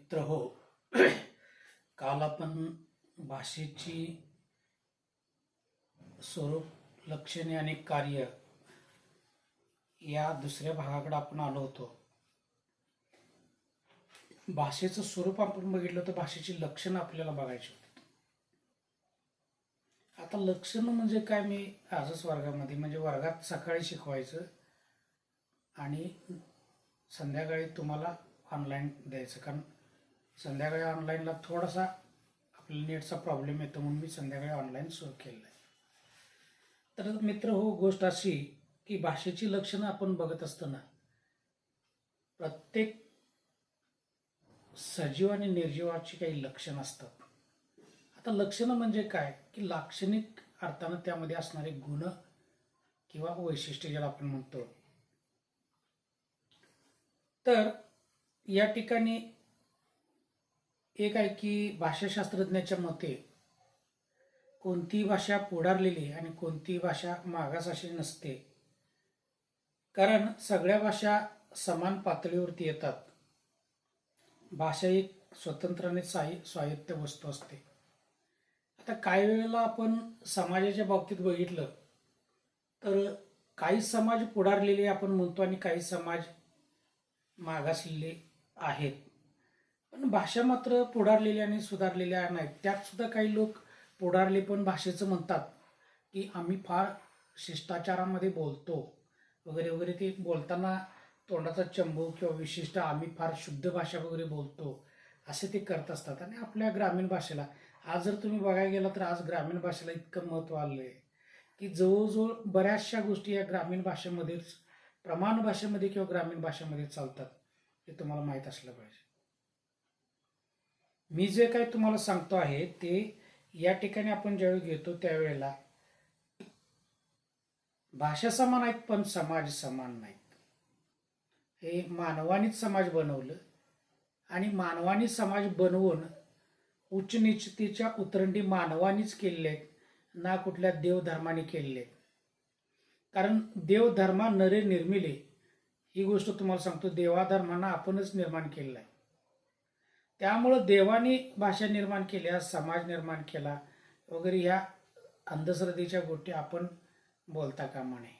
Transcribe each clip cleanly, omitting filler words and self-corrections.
मित्र हो. काल आपण भाषेची स्वरूप, लक्षणे आणि कार्य या दुसऱ्या भागाकडे आपण आलो होतो. भाषेचं स्वरूप आपण बघितलं तर भाषेची लक्षणं आपल्याला बघायची होती. आता लक्षणं म्हणजे काय, मी आजच वर्गामध्ये म्हणजे वर्गात सकाळी शिकवायचं आणि संध्याकाळी तुम्हाला ऑनलाईन द्यायचं, कारण संध्याकाळी ऑनलाईनला थोडासा आपल्याला नेटचा प्रॉब्लेम येतो म्हणून मी संध्याकाळी ऑनलाईन सुरू केलं आहे. तर मित्र हो, गोष्ट अशी की भाषेची लक्षणं आपण बघत असताना प्रत्येक सजीव आणि निर्जीवाची काही लक्षणं असतात. आता लक्षणं म्हणजे काय की लाक्षणिक अर्थानं त्यामध्ये असणारे गुण किंवा वैशिष्ट्य ज्याला आपण म्हणतो. तर या ठिकाणी एक आहे की भाषाशास्त्रज्ञाच्या मते कोणती भाषा पुढारलेली आणि कोणती भाषा मागास अशी नसते, कारण सगळ्या भाषा समान पातळीवरती येतात. भाषा एक स्वतंत्र स्वायत्त वस्तू असते. आता काही वेळेला आपण समाजाच्या बाबतीत बघितलं तर काही समाज पुढारलेले आपण म्हणतो आणि काही समाज मागासलेले आहेत, पण भाषा मात्र पुढारलेल्या आणि सुधारलेल्या नाहीत. त्यात सुद्धा काही लोक पुढारले पण भाषेचं म्हणतात की आम्ही फार शिष्टाचारामध्ये बोलतो वगैरे वगैरे. ते बोलताना तोंडाचा चंबू किंवा विशिष्ट आम्ही फार शुद्ध भाषा वगैरे बोलतो असे ते करत असतात. आणि आपल्या ग्रामीण भाषेला आज जर तुम्ही बघायला गेला तर आज ग्रामीण भाषेला इतकं महत्त्व आलं आहे की जवळजवळ बऱ्याचशा गोष्टी या ग्रामीण भाषेमध्येच, प्रमाण भाषेमध्ये किंवा ग्रामीण भाषेमध्ये चालतात. हे तुम्हाला माहीत असलं पाहिजे. मी जे काही तुम्हाला सांगतो आहे ते या ठिकाणी आपण ज्यावेळी घेतो त्यावेळेला भाषा समान आहेत पण समाज समान नाहीत. हे मानवानीच समाज बनवलं आणि मानवानी समाज बनवून उच्च नीचतेच्या उतरंडी मानवानीच केलेल्या आहेत, ना कुठल्या देवधर्माने केलेल्या आहेत. कारण देवधर्मा नरे निर्मिले ही गोष्ट तुम्हाला सांगतो, देवाधर्मांना आपणच निर्माण केलेला आहे. त्यामुळं देवाने भाषा निर्माण केल्या, समाज निर्माण केला वगैरे ह्या अंधश्रद्धेच्या गोष्टी आपण बोलता कामा नये.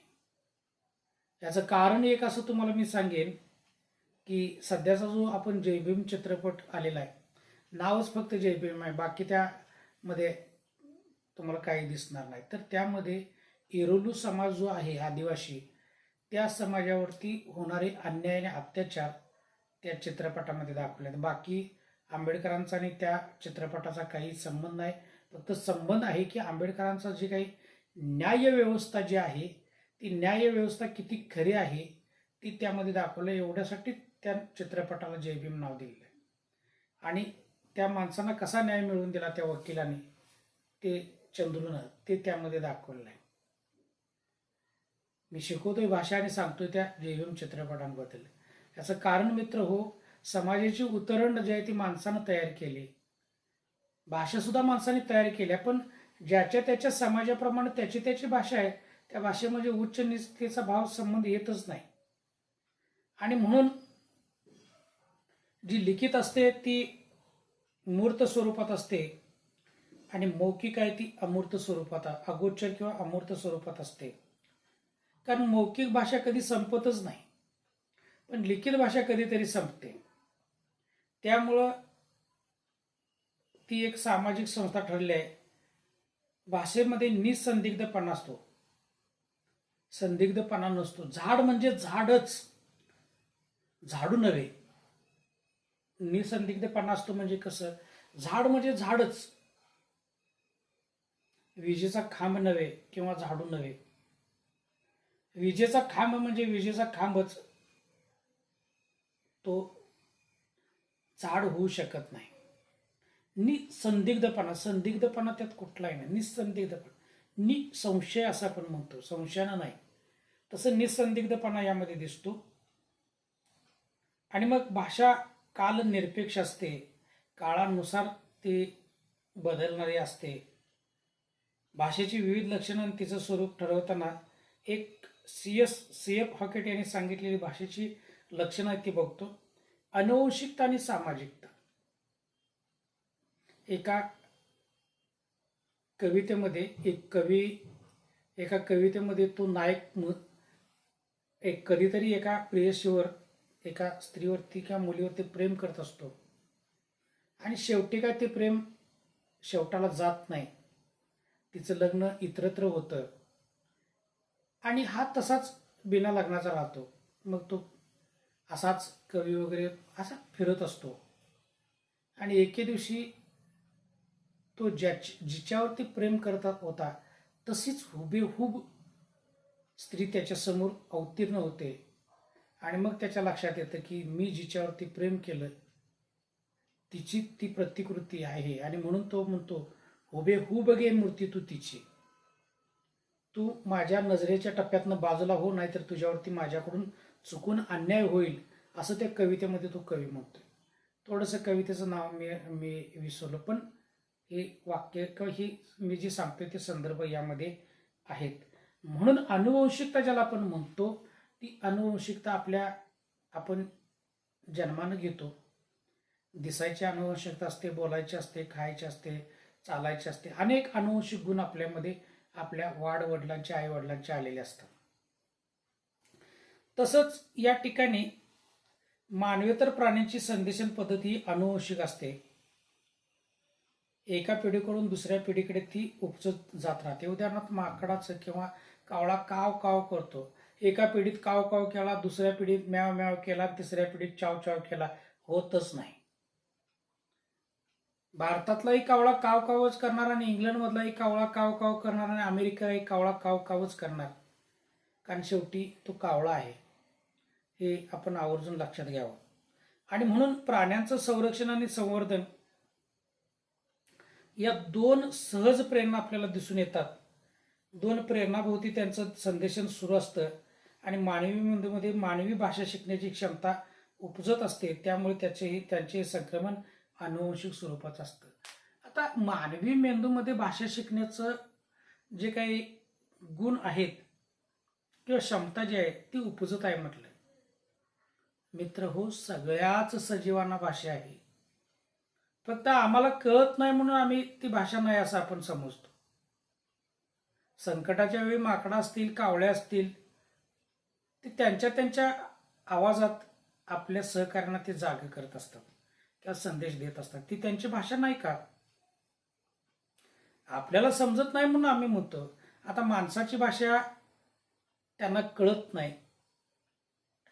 याचं कारण एक असं तुम्हाला मी सांगेन की सध्याचा जो आपण जय भीम चित्रपट आलेला आहे, नावच फक्त जय भीम आहे, बाकी त्यामध्ये तुम्हाला काही दिसणार नाही. तर त्यामध्ये इरोलू समाज जो आहे आदिवासी, त्या समाजावरती होणारे अन्याय आणि अत्याचार त्या चित्रपटामध्ये दाखवले. बाकी आंबेडकरांचा आणि त्या चित्रपटाचा काही संबंध नाही. फक्त संबंध आहे की आंबेडकरांचा जे काही न्यायव्यवस्था जी आहे ती न्यायव्यवस्था किती खरी आहे ती त्यामध्ये दाखवलं. एवढ्यासाठी त्या चित्रपटाला जय भीम नाव दिलेलं आहे. आणि त्या माणसांना कसा न्याय मिळवून दिला त्या वकिलाने, ते चंद्रूनं, ते त्यामध्ये दाखवलेलं आहे. मी शिकवतोय भाषा आणि सांगतोय त्या जय भीम चित्रपटांबद्दल. याचं कारण मित्र हो, समाजाची उतरंड जी आहे ती माणसानं तयार केली, भाषा सुद्धा माणसाने तयार केल्या, पण ज्याच्या त्याच्या समाजाप्रमाणे त्याची त्याची भाषा आहे. त्या भाषेमध्ये उच्च नीचतेचा भाव संबंध येतच नाही. आणि म्हणून जी लिखित असते ती मूर्त स्वरूपात असते आणि मौखिक आहे ती अमूर्त स्वरूपात, अगोचर किंवा अमूर्त स्वरूपात असते. कारण मौखिक भाषा कधी संपतच नाही, पण लिखित भाषा कधीतरी संपते. त्यामुळं ती एक सामाजिक संस्था ठरली आहे. भाषेमध्ये निसंदिग्धपणा असतो, संदिग्धपणा नसतो. झाड म्हणजे झाडच, झाडू नव्हे. निसंदिग्धपणा असतो म्हणजे कसं, झाड म्हणजे झाडच, विजेचा खांब नव्हे किंवा झाडू नव्हे. विजेचा खांब म्हणजे विजेचा खांबच, तो झाड होऊ शकत नाही. निसंदिग्धपणा, संदिग्धपणा त्यात कुठलाही नाही. निसंदिग्धपणा, निसंशय असं आपण म्हणतो, संशयानं नाही, तसं निसंदिग्धपणा यामध्ये दिसतो. आणि मग भाषा कालनिरपेक्ष असते, काळानुसार ती बदलणारी असते. भाषेची विविध लक्षणं आणि तिचं स्वरूप ठरवताना एक C.F. हॉकेट यांनी सांगितलेली भाषेची लक्षणं ती बघतो. अनुवंशिकता आणि सामाजिकता. एका कवितेमध्ये एका कवितेमध्ये तो नायक एक कधीतरी एका प्रेयसीवर, एका स्त्रीवरती किंवा मुलीवरती प्रेम करत असतो आणि शेवटी काय ते प्रेम शेवटाला जात नाही, तिचं लग्न इतरत्र होतं आणि हा तसाच बिना लग्नाचा राहतो. मग तो असाच कवी वगैरे असा फिरत असतो आणि एके दिवशी तो जिच्यावरती प्रेम करत होता तशीच हुबेहूब स्त्री त्याच्यासमोर अवतीर्ण होते आणि मग त्याच्या लक्षात येतं की मी जिच्यावरती प्रेम केलं तिची ती प्रतिकृती आहे आणि म्हणून तो म्हणतो, हुबेहूब गे मूर्ती तू तिची, तू माझ्या नजरेच्या टप्प्यातनं बाजूला हो, नाहीतर तुझ्यावरती माझ्याकडून चुकून अन्याय होईल, असं त्या कवितेमध्ये तो कवी म्हणतोय. थोडंसं कवितेचं नाव मी विसरलो, पण हे वाक्य किंवा ही मी जे सांगतोय ते संदर्भ यामध्ये आहेत. म्हणून अनुवंशिकता ज्याला आपण म्हणतो, ती अनुवंशिकता आपण जन्मानं घेतो. दिसायची अनुवंशिकता असते, बोलायची असते, खायची असते, चालायची असते, अनेक अनुवंशिक गुण आपल्यामध्ये आपल्या वाडवडिलांच्या आईवडिलांच्या आलेले असतात. तसंच या ठिकाणी मानवेतर प्राण्यांची संदेशन पद्धती ही अनुवंशिक असते. एका पिढीकडून दुसऱ्या पिढीकडे ती उपजत जात राहते. उदाहरणार्थ माकडाचं किंवा कावळा काव काव करतो, एका पिढीत काव काव केला, दुसऱ्या पिढीत म्याव म्याव केला, तिसऱ्या पिढीत चाव चाव केला, होतच नाही. भारतातलाही कावळा काव कावच करणार आणि इंग्लंडमधलाही कावळा काव काव करणार आणि अमेरिकाही कावळा काव कावच करणार, कारण शेवटी तो कावळा आहे, हे आपण आवर्जून लक्षात घ्यावं. आणि म्हणून प्राण्यांचं संरक्षण आणि संवर्धन या दोन सहज प्रेरणा आपल्याला दिसून येतात. दोन प्रेरणाभोवती त्यांचं संदेशन सुरू असतं आणि मानवी मेंदूमध्ये मानवी भाषा शिकण्याची क्षमता उपजत असते, त्यामुळे त्यांचे संक्रमण अनुवंशिक स्वरूपाचं असतं. आता मानवी मेंदूमध्ये भाषा शिकण्याचं जे काही गुण आहेत किंवा क्षमता जी आहे ती उपजत आहे म्हटलं. मित्र हो, सगळ्याच सजीवांना भाषा आहे, फक्त आम्हाला कळत नाही म्हणून आम्ही ती भाषा नाही असं आपण समजतो. संकटाच्या वेळी माकडं असतील, कावळे असतील, ते त्यांच्या आवाजात आपल्या सहकार्यांना ते जागे करत असतात किंवा संदेश देत असतात. ती त्यांची भाषा नाही का? आपल्याला समजत नाही म्हणून आम्ही म्हणतो. आता माणसाची भाषा त्यांना कळत नाही.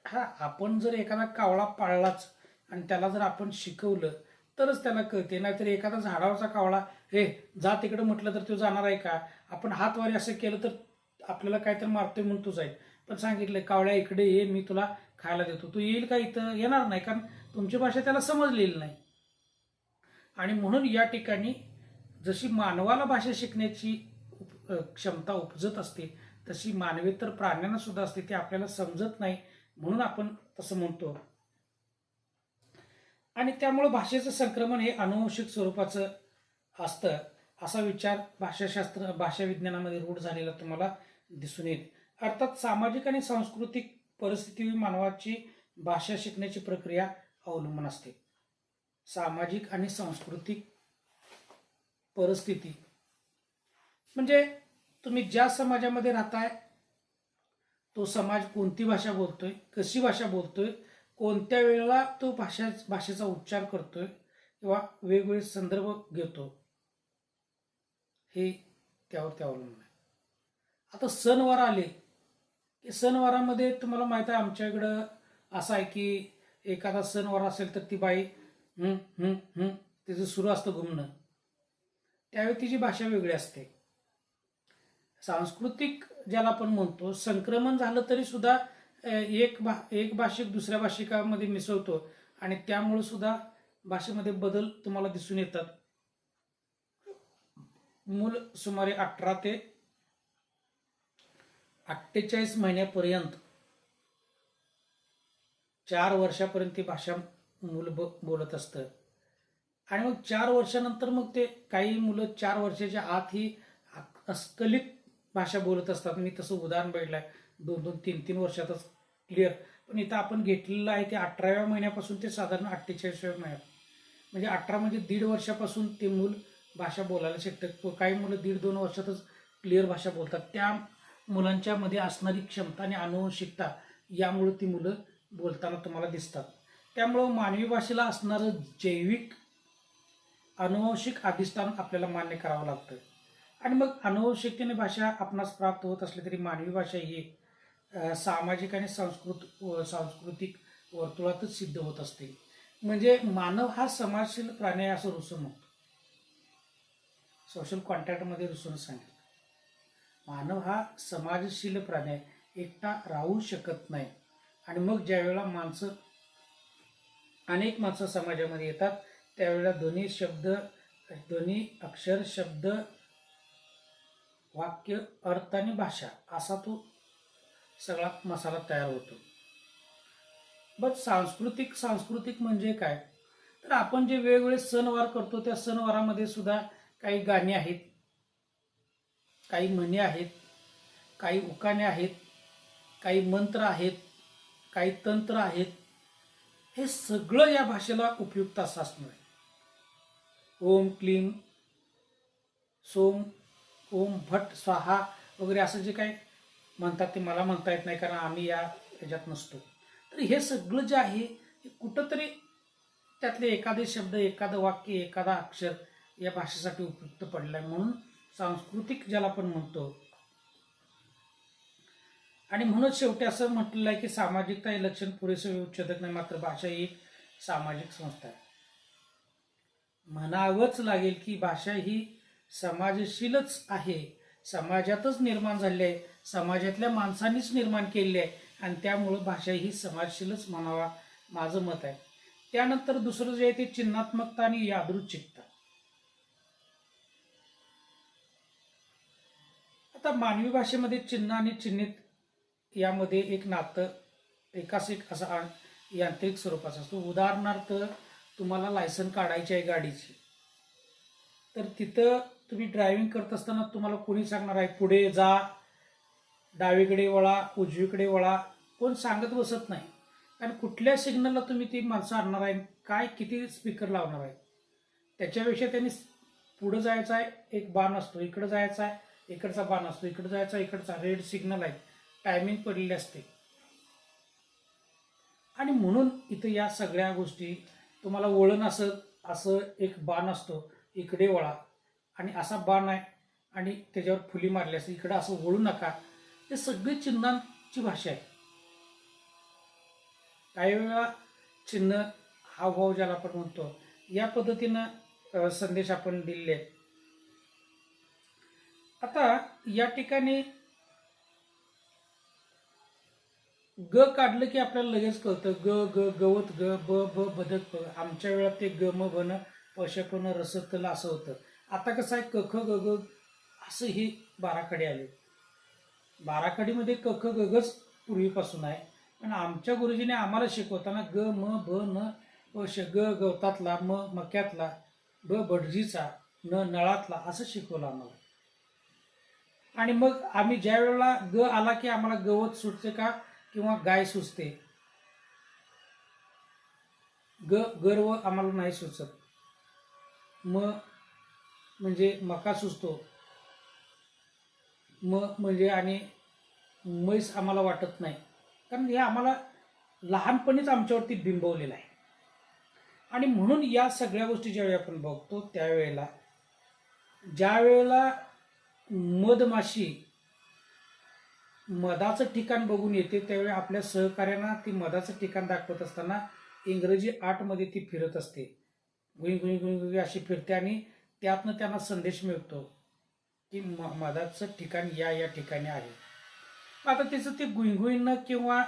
आपण जर एखादा कावळा पाळलाच आणि त्याला जर आपण शिकवलं तरच त्याला कळते, नाहीतर एखादा झाडावरचा कावळा हे जा तिकडं म्हटलं तर तो जाणार आहे का? आपण हातवारी असं केलं तर आपल्याला काहीतरी मारतोय म्हणून तो जाईल, पण सांगितलं कावळ्या इकडे ये, मी तुला खायला देतो, तू येईल का? इथं येणार नाही, कारण तुमची भाषा त्याला समजलेली नाही. आणि म्हणून या ठिकाणी जशी मानवाला भाषा शिकण्याची क्षमता उपजत असते तशी मानवेतर प्राण्यांना सुद्धा असते, ते आपल्याला समजत नाही म्हणून आपण तसं म्हणतो. आणि त्यामुळे भाषेचं संक्रमण हे अनुवंशिक स्वरूपाचं असतं असा विचार भाषा विज्ञानामध्ये रूढ झालेला तुम्हाला दिसून येईल. अर्थात सामाजिक आणि सांस्कृतिक परिस्थितीवर मानवाची भाषा शिकण्याची प्रक्रिया अवलंबून असते. सामाजिक आणि सांस्कृतिक परिस्थिती म्हणजे तुम्ही ज्या समाजामध्ये राहताय तो समाज कोणती भाषा बोलतोय, कशी भाषा बोलतोय, कोणत्या वेळेला तो भाषेचा उच्चार करतोय किंवा वेगवेगळे संदर्भ घेतो, हे त्यावर अवलंबून आहे. आता सणवार आले की सणवारामध्ये तुम्हाला माहित आहे आमच्या असं आहे की एखादा सणवार असेल तर ती बाई तिचं सुरू असतं घुमणं, त्यावेळी तिची भाषा वेगळी असते. सांस्कृतिक ज्याला आपण म्हणतो संक्रमण झालं तरी सुद्धा एक भाषिक दुसऱ्या भाषिकामध्ये मिसळतो आणि त्यामुळे सुद्धा भाषेमध्ये बदल तुम्हाला दिसून येतात. मूल सुमारे 18 ते 48 महिन्यापर्यंत 4 वर्षापर्यंत ती भाषा मूल बोलत असतं आणि मग 4 वर्षानंतर मग ते काही मुलं 4 वर्षाच्या आत ही अस्खलित भाषा बोलत असतात. मी तसं उदाहरण बघितलं आहे, 2-2, 3-3 वर्षातच क्लिअर. पण इथं आपण घेतलेलं आहे ते 18व्या महिन्यापासून ते साधारण 48व्या महिन्यात. म्हणजे 18 म्हणजे 1.5 वर्षापासून ते मूल भाषा बोलायला शिकतात. काही मुलं 1.5-2 वर्षातच क्लिअर भाषा बोलतात. त्या मुलांच्यामध्ये असणारी क्षमता आणि आनुवंशिकता यामुळे ती मुलं बोलताना तुम्हाला दिसतात. त्यामुळं मानवी भाषेला असणारं जैविक आनुवंशिक अधिष्ठान आपल्याला मान्य करावं लागतं. आणि मग आनुवंशिकतेने भाषा आपणास प्राप्त होत असली तरी मानवी भाषा ही सामाजिक आणि सांस्कृतिक वर्तुळातच सिद्ध होत असते. म्हणजे मानव हा समाजशील प्राणी आहे असं रुसून म्हणतो. सोशल कॉन्टॅक्टमध्ये रुसून सांगितलं. मानव हा समाजशील प्राणी आहे, एकटा राहू शकत नाही. आणि मग ज्यावेळेला अनेक माणसं समाजामध्ये येतात त्यावेळेला दोन्ही अक्षर, शब्द, वाक्य, अर्थ आणि भाषा असा तो सगळा मसाला तयार होतो. बट सांस्कृतिक म्हणजे काय, तर आपण जे वेगवेगळे सणवार करतो त्या सणवारामध्ये सुद्धा काही गाणी आहेत, काही म्हणी आहेत, काही उखाणे आहेत, काही मंत्र आहेत, काही तंत्र आहेत. हे सगळं या भाषेला उपयुक्त असं असणार आहे. ओम क्लीम सोम ओम भट स्वाहा वगैरे असं जे काही म्हणतात ते मला म्हणता येत नाही, कारण आम्ही या ह्याच्यात नसतो. तर हे सगळं जे आहे हे कुठंतरी त्यातले एखादे शब्द, एखादं वाक्य, एखादा अक्षर या भाषेसाठी उपयुक्त पडलं आहे. म्हणून सांस्कृतिक ज्याला आपण म्हणतो. आणि म्हणून शेवटी असं म्हटलेलं आहे की सामाजिकता हे लक्षण पुरेसे विच्छेदक नाही, मात्र भाषा ही एक सामाजिक संस्था आहे. म्हणावंच लागेल की भाषा ही समाजशीलच आहे, समाजातच निर्माण झाली आहे, समाजातल्या माणसांनीच निर्माण केलेली आहे आणि त्यामुळं भाषा ही समाजशीलच म्हणावा, माझं मत आहे. त्यानंतर दुसरं जे आहे ते चिन्हात्मकता आणि यादृच्छिकता. आता मानवी भाषेमध्ये चिन्ह आणि चिन्हित यामध्ये एक नातं एकास एक असा यांत्रिक स्वरूपाचा असतो. उदाहरणार्थ तुम्हाला लायसन काढायची आहे गाडीची, तर तिथं तुम्ही ड्रायव्हिंग करत असताना तुम्हाला कोणी सांगणार आहे पुढे जा, डावीकडे वळा, उजवीकडे वळा, कोण सांगत बसत नाही. कारण कुठल्या सिग्नलला तुम्ही ती माणसं आणणार आहे, काय किती स्पीकर लावणार आहे, त्याच्यापेक्षा त्यांनी पुढं जायचं आहे एक बाण असतो, इकडं जायचं आहे इकडचा बाण असतो, इकडं जायचा इकडचा रेड सिग्नल आहे, टायमिंग पडलेली असते. आणि म्हणून इथं या सगळ्या गोष्टी तुम्हाला वळण असं एक बाण असतो, इकडे वळा, आणि असा बाण आहे आणि त्याच्यावर फुली मारली असते, इकडं असं वळू नका. हे सगळी चिन्हांची भाषा आहे. काही वेळा चिन्ह हावभाव ज्याला आपण म्हणतो या पद्धतीनं संदेश आपण दिलेले आहेत. आता या ठिकाणी ग काढलं की आपल्याला लगेच कळतं, ग ग गवत, ग ब ब बदक. आमच्या वेळात ते ग म बन पशपन रसतल असं होतं. आता कसं आहे क ख ग ग असं ही बाराखडी आली. बाराखडीमध्ये क ख ग गच पूर्वीपासून आहे, पण आमच्या गुरुजीने आम्हाला शिकवताना ग म ब न पश, ग गवतातला, म मक्यातला, ब भटजीचा, न नळातला असं शिकवलं आम्हाला. आणि मग आम्ही ज्या वेळेला ग आला की आम्हाला गवत सुटते का किंवा गाय सुचते, गर्व आम्हाला नाही सुचत. म म्हणजे मका सुचतो, म्हणजे आणि म्हैस आम्हाला वाटत नाही, कारण हे आम्हाला लहानपणीच आमच्यावरती बिंबवलेलं आहे. आणि म्हणून या सगळ्या गोष्टी ज्यावेळी आपण बघतो त्यावेळेला ज्या वेळेला मधमाशी मधाचं ठिकाण बघून येते त्यावेळी आपल्या सहकार्यांना ती मधाचं ठिकाण दाखवत असताना इंग्रजी 8मध्ये ती फिरत असते, गुई गुई गुई गुई अशी फिरते आणि त्यातनं त्यांना संदेश मिळतो की मधाचं ठिकाण या ठिकाणी आहे. आता त्याचं ते गुईगुईनं किंवा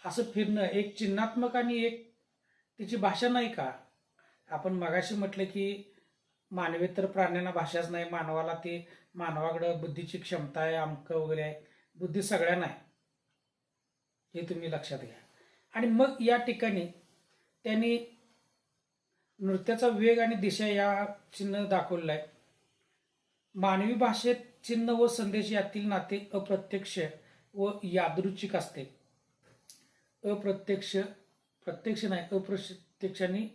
असं फिरणं एक चिन्हात्मक आणि एक त्याची भाषा नाही का. आपण मगाशी म्हटलं की मानवेतर प्राण्यांना भाषाच नाही, मानवाला ते मानवाकडं बुद्धीची क्षमता आहे, अमकं वगैरे आहे, बुद्धी सगळ्यांना आहे, हे तुम्ही लक्षात घ्या. आणि मग या ठिकाणी त्यांनी नृत्याचा वेग आणि दिशा या चिन्ह दाखवलेलं आहे. मानवी भाषेत चिन्ह व संदेश यातील नाते अप्रत्यक्ष व यादृच्छिक असते. प्रत्यक्ष नाही, अप्रत्यक्षाने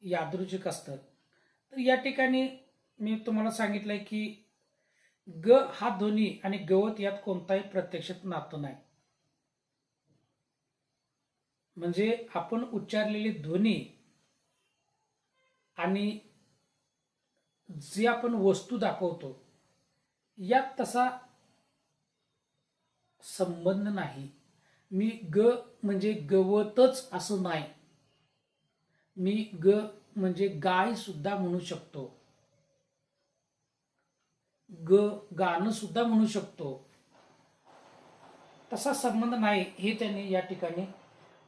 यादृच्छिक असतं. तर या ठिकाणी मी तुम्हाला सांगितलंय की ग हा ध्वनी आणि गवत यात कोणताही प्रत्यक्षात नातं नाही. म्हणजे आपण उच्चारलेली ध्वनी आणि जी आपण वस्तू दाखवतो यात तसा संबंध नाही. मी ग म्हणजे गवतच असं नाही. मी ग म्हणजे गाय सुद्धा म्हणू शकतो. गाणं सुद्धा म्हणू शकतो. तसा संबंध नाही हे त्यांनी या ठिकाणी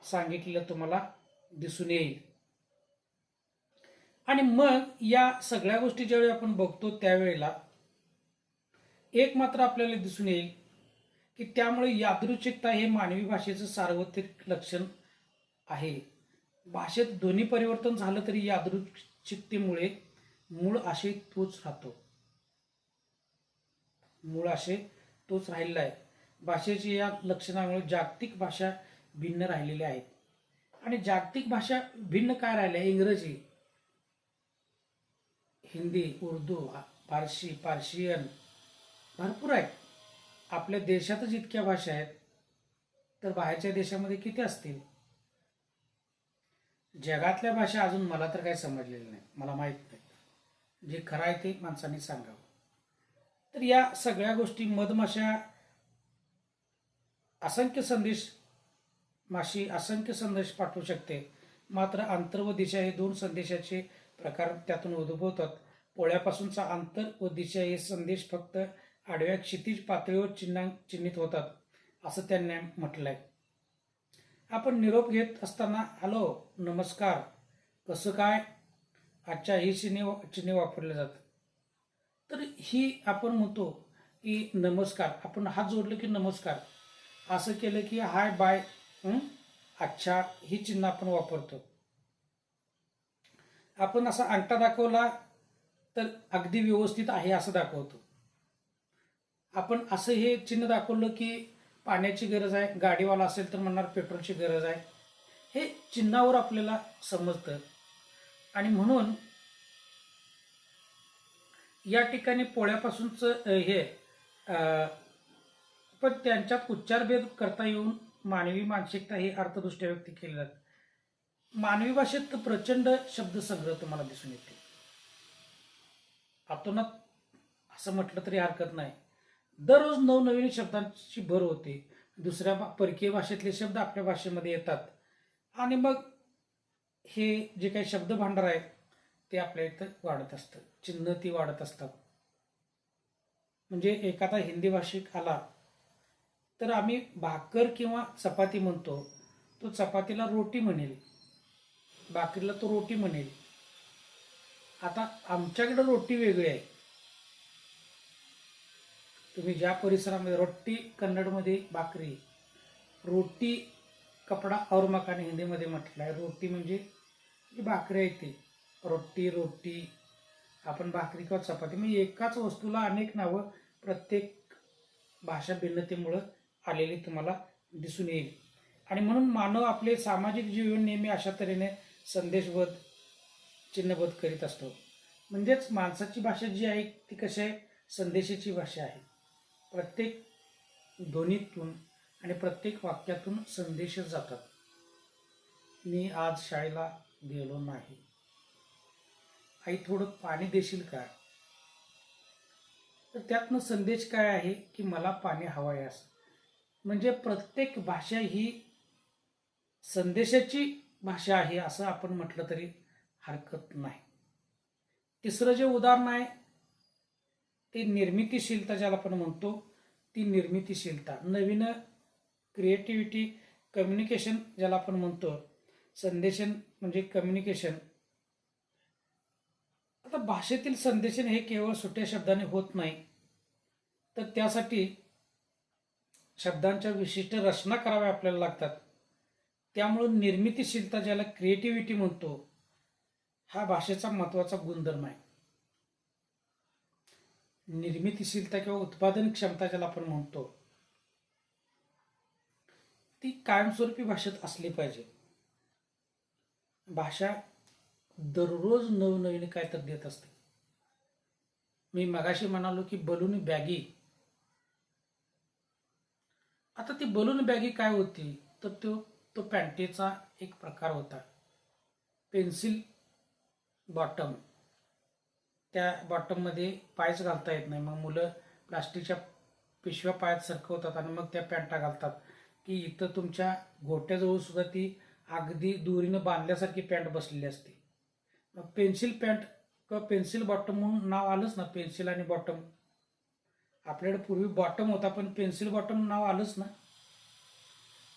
सांगितलेलं तुम्हाला दिसून येईल. आणि मग या सगळ्या गोष्टी ज्यावेळी आपण बघतो त्यावेळेला एक मात्र आपल्याला दिसून येईल की त्यामुळे यादृच्छिकता हे मानवी भाषेचं सार्वत्रिक लक्षण आहे. भाषेत ध्वनी परिवर्तन झालं तरी यादृच्छिकतेमुळे मूळ आशय तोच राहतो. मूळ आशय तोच राहिलेला आहे. भाषेची या लक्षणामुळे जागतिक भाषा भिन्न राहिलेल्या आहेत. आणि जागतिक भाषा भिन्न काय राहिल्या? इंग्रजी, हिंदी, उर्दू, फारसी, पर्शियन भरपूर आहेत. आपल्या देशातच इतक्या भाषा आहेत तर बाहेरच्या देशामध्ये किती असतील? जगातल्या भाषा अजून मला तर काही समजलेल्या नाही, मला माहीत नाही. जे खरं आहे ते माणसांनी सांगावं. तर या सगळ्या गोष्टी मधमाशा असंख्य संदेश पाठवू शकते. मात्र अंतर व दिशा हे दोन संदेशाचे प्रकार त्यातून उद्भवतात. पोळ्यापासूनचा अंतर व दिशा हे संदेश फक्त आडव्या क्षितिज पातळीवर चिन्हित होतात असं त्यांनी म्हटलंय. आपण निरोप घेत असताना हॅलो, नमस्कार, कसं काय, अच्छा ही चिन्हे वापरले जातात. तर ही आपण म्हणतो की नमस्कार, आपण हात जोडलं की नमस्कार, असं केलं की हाय बाय, अच्छा ही चिन्ह आपण वापरतो. आपण असा अंगठा दाखवला तर अगदी व्यवस्थित आहे असं दाखवतो. आपण असं हे चिन्ह दाखवलं की पाण्याची गरज आहे, गाडीवाला असेल तर म्हणणार पेट्रोलची गरज आहे. हे चिन्हावर आपल्याला समजतं. आणि म्हणून या ठिकाणी पोळ्यापासूनचं हे पण त्यांच्यात उच्चारभेद करता येऊन मानवी मानसिकता ही अर्थदृष्ट्या व्यक्त केली जाते. मानवी भाषेत प्रचंड शब्दसंग्रह तुम्हाला दिसून येते. अतोनात असं म्हटलं तरी हरकत नाही. दररोज नवनवीन शब्दांची भर होते. दुसऱ्या परकीय भाषेतले शब्द आपल्या भाषेमध्ये येतात आणि मग हे जे काही शब्द भांडार आहे ते आपल्या इथं वाढत असतं. चिन्ह ती वाढत असतात. म्हणजे एखादा हिंदी भाषिक आला तर आम्ही भाकर किंवा चपाती म्हणतो, तो चपातीला रोटी म्हणेल, भाकरीला तो रोटी म्हणेल. आता आमच्याकडे रोटी वेगळी आहे. तुम्ही ज्या परिसरामध्ये रोटी कन्नडमध्ये भाकरी, रोटी कपडा और मकान हिंदीमध्ये म्हटलं आहे. रोटी म्हणजे जी भाकरी आहे ती रोटी. आपण भाकरी किंवा चपाती म्हणजे एकाच वस्तूला अनेक नावं प्रत्येक भाषा भिन्नतेमुळं आलेली तुम्हाला दिसून येईल. आणि म्हणून मानव आपले सामाजिक जीवन नेहमी अशा तऱ्हेने संदेशबद्ध चिन्हबद्ध करीत असतो. म्हणजेच माणसाची भाषा जी आहे ती कशी आहे? संदेशाची भाषा आहे. प्रत्येक ध्वनीतून आणि प्रत्येक वाक्यातून संदेश जातात. मी आज शाळेला गेलो नाही, आई थोडं पाणी देशील का? तर त्यातनं संदेश काय आहे की मला पाणी हवं आहे असं. म्हणजे प्रत्येक भाषा ही संदेशाची भाषा आहे असं आपण म्हटलं तरी हरकत नाही. तिसरं जे उदाहरण आहे ते निर्मितीशीलता, ज्याला आपण म्हणतो ती निर्मितीशीलता, नवीन क्रिएटिव्हिटी, कम्युनिकेशन ज्याला आपण म्हणतो. संदेशन म्हणजे कम्युनिकेशन. आता भाषेतील संदेशन हे केवळ सुट्या शब्दाने होत नाही, तर त्यासाठी शब्दांच्या विशिष्ट रचना कराव्या आपल्याला लागतात. त्यामुळे निर्मितीशीलता, ज्याला क्रिएटिव्हिटी म्हणतो, हा भाषेचा महत्त्वाचा गुणधर्म आहे. निर्मितीशीलता किंवा उत्पादन क्षमता ज्याला आपण म्हणतो ती कायमस्वरूपी भाषेत असली पाहिजे. भाषा दररोज नवनवीन काय तर देत असते. मी मगाशी म्हणालो की बलून बॅगी. आता ती बलून बॅगी काय होती तर तो पॅन्टीचा एक प्रकार होता. पेन्सिल बॉटम, त्या बॉटममध्ये पायच घालता येत नाही. मग मुलं प्लास्टिकच्या पिशव्या पायात सरकवतात आणि मग त्या पॅन्टा घालतात की इथं तुमच्या घोट्याजवळ सुद्धा ती अगदी दोरीनं बांधल्यासारखी पॅन्ट बसलेली असते. मग पेन्सिल पॅन्ट किंवा पेन्सिल बॉटम म्हणून नाव आलंच ना. पेन्सिल आणि बॉटम, आपल्याकडे पूर्वी बॉटम होता पण पेन्सिल बॉटम नाव आलंच ना.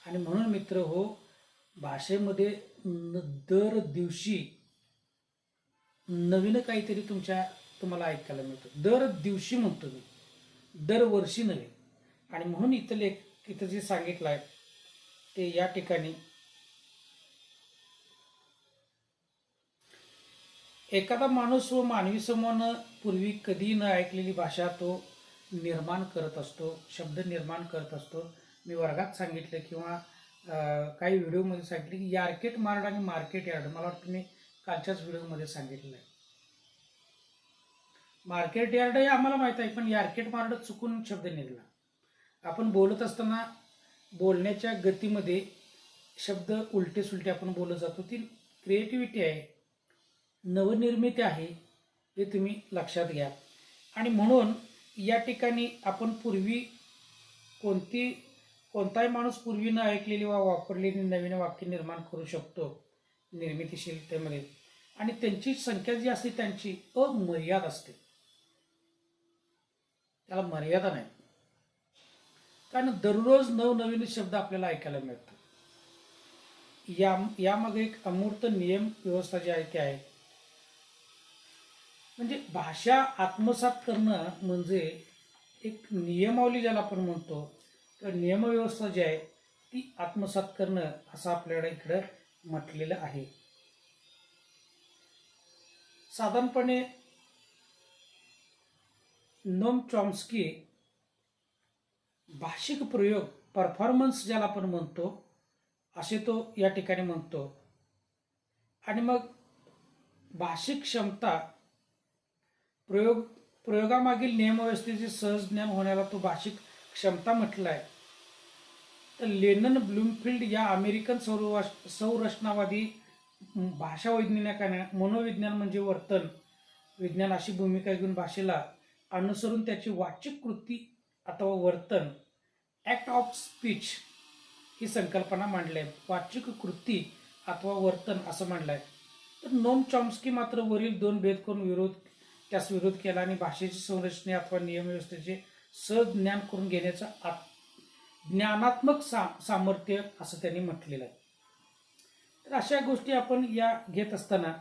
आणि म्हणून मित्र हो, भाषेमध्ये दर दिवशी नवीन काहीतरी तुम्हाला ऐकायला मिळतं. दर दिवशी म्हणतो मी, दरवर्षी नवीन. आणि म्हणून इथं जे सांगितलं आहे ते या ठिकाणी एखादा माणूस व मानवी समूहानं पूर्वी कधी न ऐकलेली भाषा तो निर्माण करत असतो, शब्द निर्माण करत असतो. मी वर्गात सांगितलं किंवा काही व्हिडिओमध्ये सांगितलं की यार्केट मार्ड आणि मार्केट यार्ड, मला वाटतं मी कालच्याच व्हिडिओमध्ये सांगितलेलं आहे. मार्केट यार्ड हे आम्हाला माहीत आहे, पण यार्केट मार्ड चुकून शब्द निघाला. आपण बोलत असताना बोलण्याच्या गतीमध्ये शब्द उलटे सुलटे आपण बोलत जातो. ती क्रिएटिव्हिटी आहे, नवनिर्मिती आहे, हे तुम्ही लक्षात घ्या. आणि म्हणून या ठिकाणी आपण पूर्वी कोणताही माणूस पूर्वी न ऐकलेली वा वापरलेली नवीन वाक्य निर्माण करू शकतो निर्मितीशीलतेमध्ये. आणि त्यांची संख्या जी असते त्यांची अमर्याद असते, त्याला मर्यादा नाही. कारण दररोज नवनवीन शब्द आपल्याला ऐकायला मिळतात. यामागे एक अमूर्त नियम व्यवस्था जी आहे ती आहे. म्हणजे भाषा आत्मसात करणं म्हणजे एक नियमावली ज्याला आपण म्हणतो, तर नियमव्यवस्था जी आहे ती आत्मसात करणं असं आपल्याकडे इकडं म्हटलेलं आहे. साधारणपणे नोम चॉम्स्की भाषिक प्रयोग, परफॉर्मन्स ज्याला आपण म्हणतो असे तो या ठिकाणी म्हणतो. आणि मग भाषिक क्षमता, प्रयोगामागील नियमव्यवस्थेचे सहज ज्ञान होण्याला तो भाषिक क्षमता म्हटलं आहे. तर लेनन ब्लूमफिल्ड या अमेरिकन संरचनावादी भाषा वैज्ञानिकाने मनोविज्ञान म्हणजे वर्तन विज्ञान अशी भूमिका घेऊन भाषेला अनुसरून त्याची वाचिक कृती अथवा वर्तन, ॲक्ट ऑफ स्पीच ही संकल्पना मांडली आहे. वाचिक कृती अथवा वर्तन असं मांडलं आहे. तर नोम चॉम्स्की मात्र वरील दोन भेद करून त्यास विरोध केला आणि भाषेची संरचने अथवा नियमव्यवस्थेचे सहज ज्ञान करून घेण्याचं ज्ञानात्मक सामर्थ्य असं त्यांनी म्हटलेलं आहे. तर अशा गोष्टी आपण या घेत असताना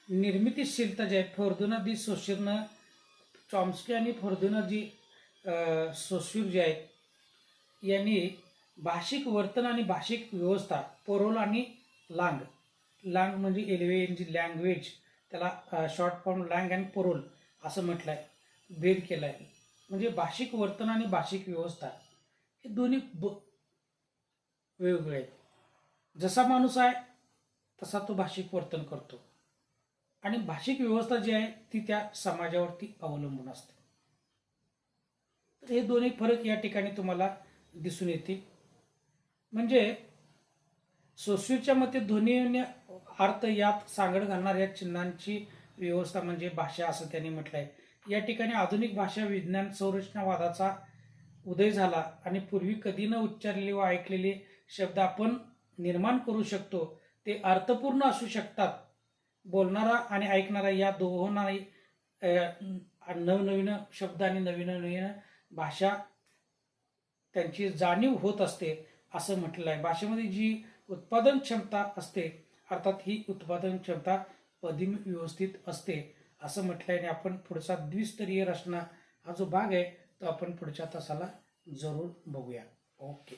निर्मितीशीलता जी आहे, फर्दुना दी सोशीरनं, चॉम्स्की आणि फर्दुना जी सोशीर जे आहेत यांनी भाषिक वर्तन आणि भाषिक व्यवस्था, परोल आणि लांग म्हणजे एल्वेन जी लँग्वेज, त्याला short form langue and parole असं म्हटलं आहे, भेद केला आहे. म्हणजे भाषिक वर्तन आणि भाषिक व्यवस्था हे दोन्ही वेगवेगळे आहेत. जसा माणूस आहे तसा तो भाषिक वर्तन करतो आणि भाषिक व्यवस्था जी आहे ती त्या समाजावरती अवलंबून असते. तर हे दोन्ही फरक या ठिकाणी तुम्हाला दिसून येतील. म्हणजे सोशीरच्या मते ध्वनी अर्थ यात सांगड घालणाऱ्या चिन्हांची व्यवस्था म्हणजे भाषा असं त्यांनी म्हटलं आहे. या ठिकाणी आधुनिक भाषा विज्ञान संरचनावादाचा उदय झाला आणि पूर्वी कधी न उच्चारलेले व ऐकलेले शब्द आपण निर्माण करू शकतो. ते अर्थपूर्ण असू शकतात. बोलणारा आणि ऐकणारा या दोहोंनाही नवनवीन शब्द आणि नवीन भाषा त्यांची जाणीव होत असते असं म्हटलेलं आहे. भाषेमध्ये जी उत्पादन क्षमता असते अर्थात ही उत्पादन क्षमता पदिम व्यवस्थित असते असं म्हटलं आहे. आणि आपण पुढचा द्विस्तरीय रचना हा जो भाग आहे तो आपण पुढच्या तासाला जरूर बघूया. ओके.